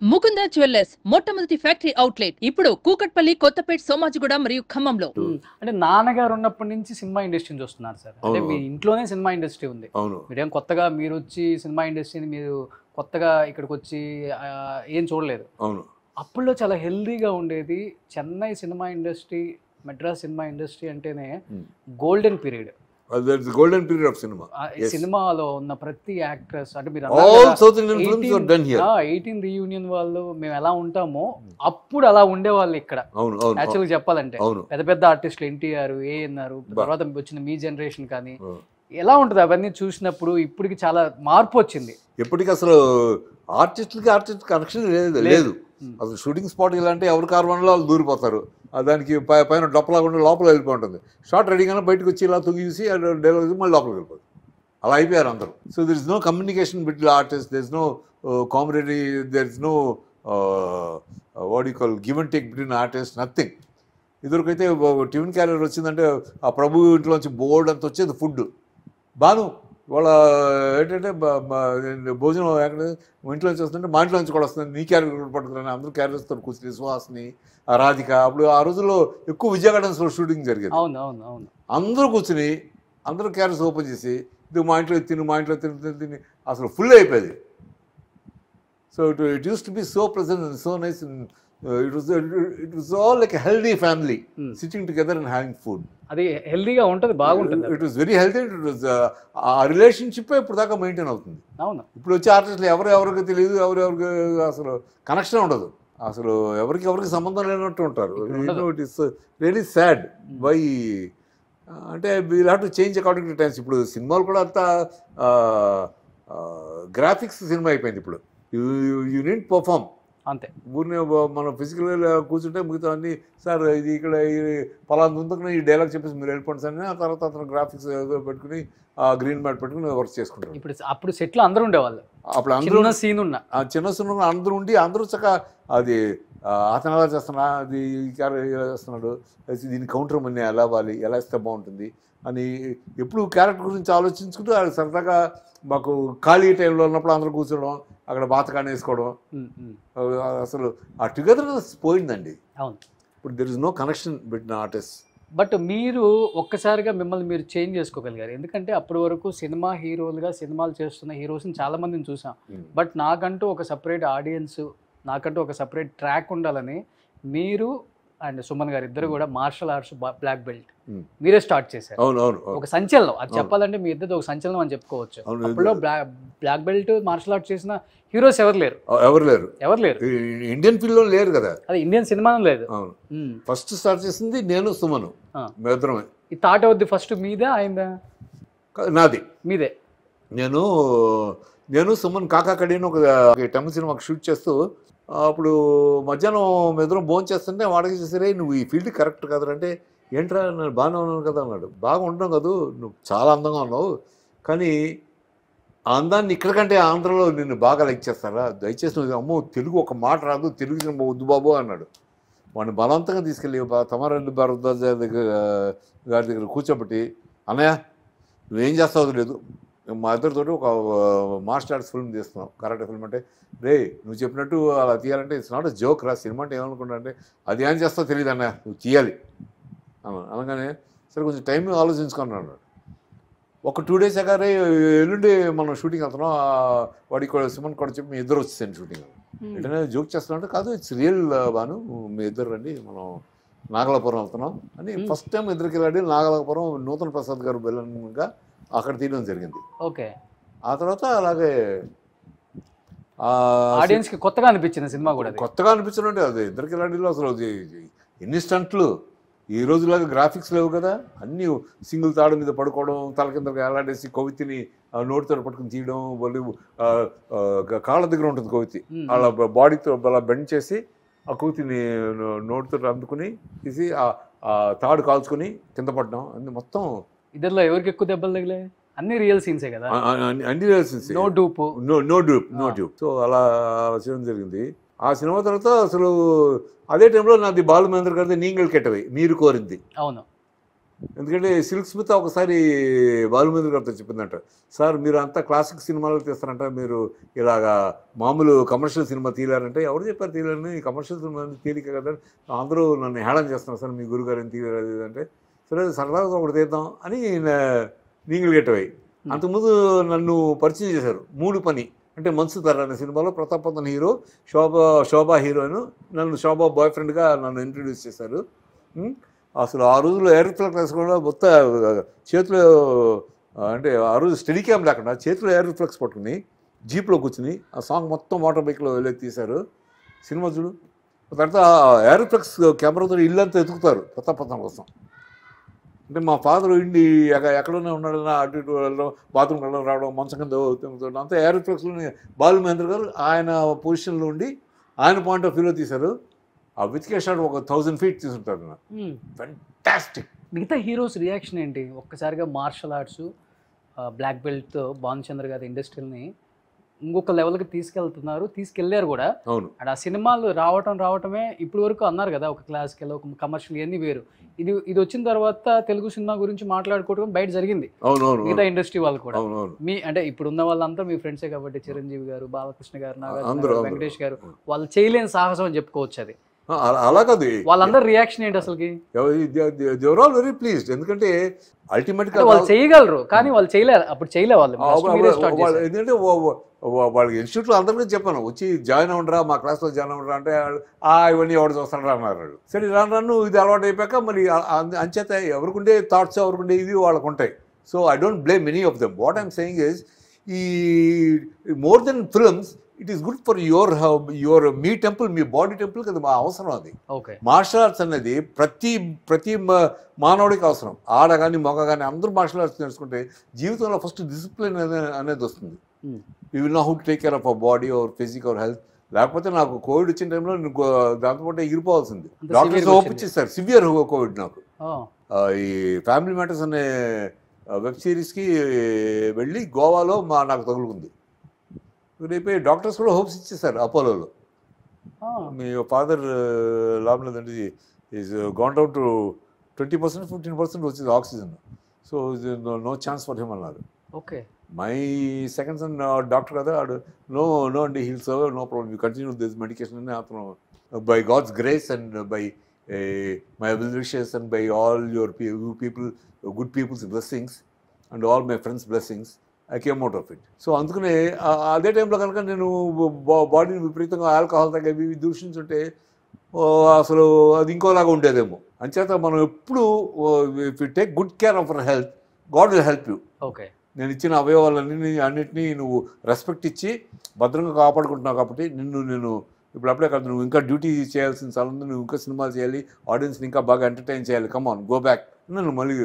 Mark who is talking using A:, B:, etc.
A: Mukunda jewellers మొట్టమొదటి factory outlet ఇప్పుడు కూకట్పల్లి, కొత్తపేట, సోమాజిగూడ మరియు ఖమ్మంలో.
B: అంటే నాన్నగారు ఉన్నప్పటి నుంచి సినిమా ఇండస్ట్రీని చూస్తున్నారు సార్. అంటే మీ ఇంట్లోనే సినిమా ఇండస్ట్రీ ఉంది. మీరేం కొత్తగా మీరు వచ్చి సినిమా ఇండస్ట్రీని మీరు కొత్తగా ఇక్కడికి వచ్చి ఏం చూడలేదు. అప్పుల్లో చాలా హెల్దీగా ఉండేది. Chennai cinema industry, Madras cinema industry అంటేనే golden period.
C: Golden period of cinema.
B: సినిమాలో ఉన్న ప్రతి యాక్ట్రెస్ అంటే మీరు 18 రీయూనియన్ వాళ్ళు మేము ఎలా ఉంటామో అప్పుడు అలా ఉండేవాళ్ళు ఇక్కడ. యాక్చువల్గా చెప్పాలంటే పెద్ద పెద్ద ఆర్టిస్టులు ఎన్టీఆర్, ఏఎన్ఆర్, తర్వాత వచ్చిన మీ జనరేషన్ కానీ ఎలా ఉంటుంది అవన్నీ చూసినప్పుడు ఇప్పటికి చాలా మార్పు వచ్చింది.
C: ఎప్పటికీ అసలు ఆర్టిస్ట్ కనెక్షన్ లేదు. అసలు షూటింగ్ స్పాట్ ఇలాంటి ఎవరి కార్వన్లో వాళ్ళు దూరిపోతారు. దానికి పైన డొప్పలాగా లోపల వెళ్ళిపోతుంది. షార్ట్ రెడీగానే బయటకు వచ్చి ఇలా తొగిసి డైలాగ్ మళ్ళీ లోపలికి వెళ్ళిపోతుంది. అలా అయిపోయారు అందరూ. So there is no communication between artist, there is no comedy, there is no what you call give and take between artist, nothing. ఇదివరకైతే టిఫిన్ క్యారియర్ వచ్చిందంటే ఆ ప్రభు ఇంట్లోంచి బోర్డు అంత వచ్చేది ఫుడ్. బాను వాళ్ళ ఏంటంటే భోజనం ఎక్కడ ఇంట్లో నుంచి వస్తుంటే మా ఇంట్లో నుంచి కూడా వస్తుంది. నీ క్యారియర్ పట్టుకుని అందరూ క్యారియర్స్తో కూర్చుని సుహాస్ని, రాధిక. అప్పుడు ఆ రోజుల్లో ఎక్కువ విజయ గార్డెన్స్లో షూటింగ్ జరిగేది. అందరూ కూర్చుని అందరూ క్యారియర్స్ ఓపెన్ చేసి ఇది మా ఇంట్లో తిని, మా ఇంట్లో తిని అసలు ఫుల్ అయిపోయేది. So it use to be so present and so nice. It was all like a healthy family sitting together and having food.
B: అది హెల్దీగా ఉంటుంది, బాగుంటుంది.
C: It was very healthy. It was ఆ రిలేషన్షిప్ ఇప్పుడు దాకా మెయింటైన్ అవుతుంది.
B: అవును.
C: ఇప్పుడు వచ్చే ఆర్టిస్టులు ఎవరికి తెలియదు, ఎవరికి అసలు కనెక్షన్ ఉండదు, అసలు ఎవరికి సంబంధం లేనట్టు ఉంటారు. It is really sad. Why అంటే we'll have to change according to times. ఇప్పుడు సినిమాలు కూడా అంతా గ్రాఫిక్స్ సినిమా అయిపోయింది. ఇప్పుడు యూ నీడ్ పర్ఫార్మ్
B: అంతే.
C: ఊరిని మనం ఫిజికల్గా కూర్చుంటే మిగతా అన్ని సార్ ఇది ఇక్కడ పలానా ముందుకుని ఈ డైలాగ్ చెప్పేసి మీరు వెళ్ళిపోండి సార్. ఆ తర్వాత అతను గ్రాఫిక్స్ పెట్టుకుని ఆ గ్రీన్ మ్యాట్ పెట్టుకుని వర్క్ చేసుకుంటారు.
B: ఇప్పుడు అప్పుడు సెట్లో అందరూ ఉండేవాళ్ళు.
C: అప్పుడు అందరూ
B: సీన్ ఉన్న
C: చిన్న సీన్ అందరూ ఉండి అందరూ చక్కగా అది అతను ఎలా చేస్తున్నా, అది ఎలా చేస్తున్నాడు, దీని కౌంటర్ మనీ ఎలా అవ్వాలి, ఎలా ఇస్తే బాగుంటుంది అని ఎప్పుడు క్యారెక్టర్ గురించి ఆలోచించుకుంటూ అది సరదాగా మాకు ఖాళీ టైంలో ఉన్నప్పుడు అందరూ కూర్చోవడం, అక్కడ బాతకాన్ని వేసుకోవడం. అసలు ఆ టుగెదర్నెస్ పోయిందండి.
B: అవును.
C: ఇప్పుడు there is no connection between artist.
B: But మీరు ఒక్కసారిగా మిమ్మల్ని మీరు చేంజ్ చేసుకోగలిగారు. ఎందుకంటే అప్పటి వరకు సినిమా హీరోలుగా సినిమాలు చేస్తున్న హీరోస్ని చాలామందిని చూసాం. బట్ నాకంటూ ఒక సపరేట్ ఆడియన్స్, నాకంటూ ఒక సపరేట్ ట్రాక్ ఉండాలని మీరు అండ్ సుమన్ గారు ఇద్దరు కూడా మార్షల్ ఆర్ట్స్ బ్లాక్ బెల్ట్ మీరే స్టార్ట్ చేశారు. ఒక సంచలనం. అది చెప్పాలంటే మీ ఇద్దరు ఒక సంచలనం అని చెప్పుకోవచ్చు. అప్పుడు బ్లాక్ బెల్ట్ మార్షల్ ఆర్ట్స్ చేసిన హీరోస్ ఎవరు లేరు.
C: ఇండియన్ ఫీల్డ్ లో లేరు కదా.
B: అది ఇండియన్ సినిమాలో లేదు.
C: ఫస్ట్ స్టార్ట్ చేసింది నేను, సుమను, మేమిద్దరమే.
B: ఈ థాట్ అవుద్ది ఫస్ట్ మీదే అయిందా?
C: నాది.
B: మీదే.
C: నేను సుమన్ కాకా కడియన్ ఒక తమిళ సినిమాకి షూట్ చేస్తూ అప్పుడు మధ్యాహ్నం మేమిద్దరం భోజనం చేస్తుంటే వాడికి చేసరే నువ్వు ఈ ఫీల్డ్ కరెక్ట్ కదంటే, ఏంట్రా నేను బాగానే ఉన్నాను కదా అన్నాడు. బాగా ఉండడం కదా, నువ్వు చాలా అందంగా ఉన్నావు, కానీ ఆ అందాన్ని ఇక్కడికంటే ఆంధ్రలో నిన్ను బాగా లైక్ చేస్తారా, దయచేసి నువ్వు అమ్మో తెలుగు ఒక మాట రాదు, తెలుగు సినిమా వద్దు బాబు అన్నాడు. వాడిని బలవంతంగా తీసుకెళ్ళి తమారెడ్డి భారద్వాజ గారి దగ్గర కూర్చోబెట్టి, అన్నయ్య నువ్వేం చేస్తావు లేదు, మా ఇద్దరితో ఒక మార్షల్ ఆర్ట్స్ ఫిల్మ్ తీస్తున్నాం, కరాటే ఫిల్మ్. అంటే రే నువ్వు చెప్పినట్టు అలా తీయాలంటే ఇట్స్ నాట్ జోక్ రా, సినిమా అంటే ఏమనుకుంటా అంటే అది ఏం చేస్తావు తెలియదు అన్న, నువ్వు తీయాలి అనగానే సరే కొంచెం టైం ఆలోచించుకున్నాడు. ఒక 2 days అగానే ఎల్లుండి మనం షూటింగ్ వెళ్తున్నాం, వాడికి కూడా సుమన్ కూడా చెప్పి మీ ఇద్దరు వచ్చేసాను షూటింగ్. ఏంటనే జోక్ చేస్తున్నా కాదు, ఇట్స్ రియల్ బాను, మీ ఇద్దరు రండి మనం నాగలాపురం వెళ్తున్నాం అని. ఫస్ట్ టైం ఇద్దరికి రండి నాగలాపురం నూతన్ ప్రసాద్ గారు బెల్లన్గా అక్కడ తీయడం జరిగింది.
B: ఓకే.
C: ఆ తర్వాత అలాగే
B: ఆడియన్స్కి కొత్తగా అనిపించింది సినిమా కూడా.
C: కొత్తగా అనిపించినట్టే అది ఇద్దరికి లాంటిలో అసలు ఎన్ని స్టంట్లు. ఈ రోజులాగా గ్రాఫిక్స్ లేవు కదా, అన్నీ సింగిల్ తాడు మీద పడుకోవడం, తల కింద ఎలాడేసి కొవ్వొత్తిని నోటితో పట్టుకుని తీయడం, వాళ్ళు కాళ్ళ దగ్గర ఉంటుంది కొవ్వొత్తి, అలా బాడీతో అలా బెండ్ చేసి ఆ కొవ్వొత్తిని నోటితో అందుకుని తీసి ఆ తాడు కాల్చుకొని కింద పడడం, అన్ని మొత్తం.
B: ఇద్దరులో ఎవరికి ఎక్కువ దెబ్బలు తగిలే? అన్ని రియల్ సీన్సే కదా.
C: అన్ని real scenes,
B: no dupe.
C: So అలా చేయడం జరిగింది. ఆ సినిమా తర్వాత అసలు అదే టైంలో నాది బాలు మహేంద్ర గారిది నీంగల్ కెట్టవై మీరు కోరింది.
B: అవును.
C: ఎందుకంటే సిల్క్ స్మిత ఒకసారి బాలుమేంద్ర గారితో చెప్పిందంట, సార్ మీరు అంతా క్లాసిక్ సినిమాలు తీస్తారంట, మీరు ఇలాగా మామూలు కమర్షియల్ సినిమా తీయాలంటే, ఎవరు చెప్పారు తీయాలని, కమర్షియల్ సినిమా తేలిక కదా, అందరూ నన్ను హేళన చేస్తున్నారు సార్, మీ గురుగారు ఏం తీయలేదు అంటే, సరే సరదాగా ఒకటి తీద్దాం అని నీంగిల్ గెట్టవై. అంతకుముందు నన్ను పరిచయం చేశారు మూడు పని అంటే మన్సుతర్ అనే సినిమాలో ప్రతాప్ పోతన్ హీరో, శోభా హీరోయిన్, నన్ను శోభా బాయ్ ఫ్రెండ్గా నన్ను ఇంట్రడ్యూస్ చేశారు. అసలు ఆ రోజుల్లో ఎయిర్ రిఫ్లెక్స్ కూడా మొత్తం చేతిలో, అంటే ఆ రోజు స్టడీ క్యామ్ లేకుండా చేతిలో ఎయిర్ రిఫ్లెక్స్ పట్టుకుని జీప్లో కూర్చుని ఆ సాంగ్ మొత్తం మోటార్ బైక్లో వెళ్ళి తీశారు. సినిమా చూడు. తర్వాత ఎయిర్ రిఫ్లెక్స్ కెమెరాతో ఇల్లంతా ఎతుకుతారు ప్రతాప్ పోతన్ కోసం. అంటే మా ఫాదర్ ఇండి ఎక్కడనే ఉన్నాడన్నా అటు ఇటు వెళ్ళడం, బాత్రూమ్కి వెళ్ళడం, రావడం, మంచం కింద తిరుగుతాడు, అంతా ఎయిర్ రిఫ్లెక్స్లోని బాలుమహేంద్ర గారు ఆయన పొజిషన్లో ఉండి ఆయన పాయింట్ ఆఫ్ వ్యూలో తీశారు. ఆ వెతికే షాట్ ఒక 1000 feet తీసుంటారు. ఫ్యాంటాస్టిక్.
B: మిగతా హీరోస్ రియాక్షన్ ఏంటి? ఒక్కసారిగా మార్షల్ ఆర్ట్స్ బ్లాక్ బెల్ట్తో భానుచంద్ర గారి ఇండస్ట్రీని ఇంకొక లెవెల్కి తీసుకెళ్లారు కూడా.
C: అవును.
B: అండ్ ఆ సినిమాలు రావటమే ఇప్పుడు వరకు అన్నారు కదా, ఒక క్లాసికల్, ఒక కమర్షియల్, ఇవన్నీ వేరు. ఇది వచ్చిన తర్వాత తెలుగు సినిమా గురించి మాట్లాడుకోవడం బయట జరిగింది.
C: అవునవును.
B: మిగతా ఇండస్ట్రీ వాళ్ళు కూడా.
C: అవునవును.
B: మీ అంటే ఇప్పుడు ఉన్న వాళ్ళంతా మీ ఫ్రెండ్సే కాబట్టి, చిరంజీవి గారు, బాలకృష్ణ గారు, నాగార్జున, వెంకటేష్ గారు, వాళ్ళు చేయలేని సాహసం అని చెప్పుకోవచ్చు. అది
C: అలా కాదు.
B: వాళ్ళందరూ రియాక్షన్ ఏంటి అసలుకి?
C: They were all very pleased. ఎందుకంటే అల్టిమేట్ గా
B: వాళ్ళు చేయగలరు, కానీ వాళ్ళు చేయలేరు. అప్పుడు చేయలే వాళ్ళు.
C: ఎందుకంటే వాళ్ళకి ఇన్స్టిట్యూట్లో అందరికీ చెప్పాను, వచ్చి జాయిన్ అవ్వడరా, మా క్లాస్లో జాయిన్ అవ్వడరా అంటే ఇవన్నీ ఎవరు చూస్తారా అన్నారు. సరే రాను ఇది అలవాటు అయిపోయాక మరి అంచేత ఎవరికుండే థాట్స్, ఎవరికుండే ఇది వాళ్ళకు ఉంటాయి. So I don't blame any of them. What I'm saying is, ఈ more than films it is good for your మీ టెంపుల్, మీ బాడీ టెంపుల్ కదా మా అవసరం. అది మార్షల్ ఆర్ట్స్ అనేది ప్రతి మానవుడికి అవసరం. ఆడ కానీ మగ కానీ అందరూ మార్షల్ ఆర్ట్స్ నేర్చుకుంటే జీవితంలో ఫస్ట్ డిసిప్లిన్ అనేది వస్తుంది. You will know how to take care of our body, our physique, our health. లేకపోతే నాకు కోవిడ్ వచ్చిన టైంలో దాంతో ఎగిరిపోవాల్సింది. డాక్టర్స్ ఒప్పించేస్తారు. సివియర్ కోవిడ్ నాకు. ఈ ఫ్యామిలీ మ్యాటర్స్ అనే వెబ్ సిరీస్కి వెళ్ళి గోవాలో నాకు తగులుకుంది. రేపు డాక్టర్స్ కూడా హోప్స్ ఇచ్చేసారు అపోలోలో. మీ ఫాదర్ లాభం లేదండి, ఈజ్ గాన్ డౌన్ టు 20%, 15% వచ్చింది oxygen. So no chance for him అన్నారు.
B: Okay.
C: My second son doctor కదా, నో అండి, he'll survive, no problem, you continue this medication అని అతను by God's grace and by my well wishes and by all your people, good peoples blessings and all my friends blessings I came out of it. So అందుకనే అదే టైంలో కనుక నేను బాడీని విపరీతంగా alcohol తగ్గవి దూషించుంటే అసలు అది ఇంకోలాగా ఉండేదేమో. అంచేత మనం ఎప్పుడు if you take good care of our health, God will help you.
B: Okay.
C: నేను ఇచ్చిన అన్నిటినీ నువ్వు రెస్పెక్ట్ ఇచ్చి భద్రంగా కాపాడుకుంటున్నావు కాబట్టి నేను ఇప్పుడు అప్పుడే కాదు, నువ్వు ఇంకా డ్యూటీ చేయాల్సిన చాలా ఉంది, నువ్వు ఇంకా సినిమాలు చేయాలి, ఆడియన్స్ని ఇంకా బాగా ఎంటర్టైన్ చేయాలి, కమ్ ఆన్ గో బ్యాక్. నన్ను మళ్ళీ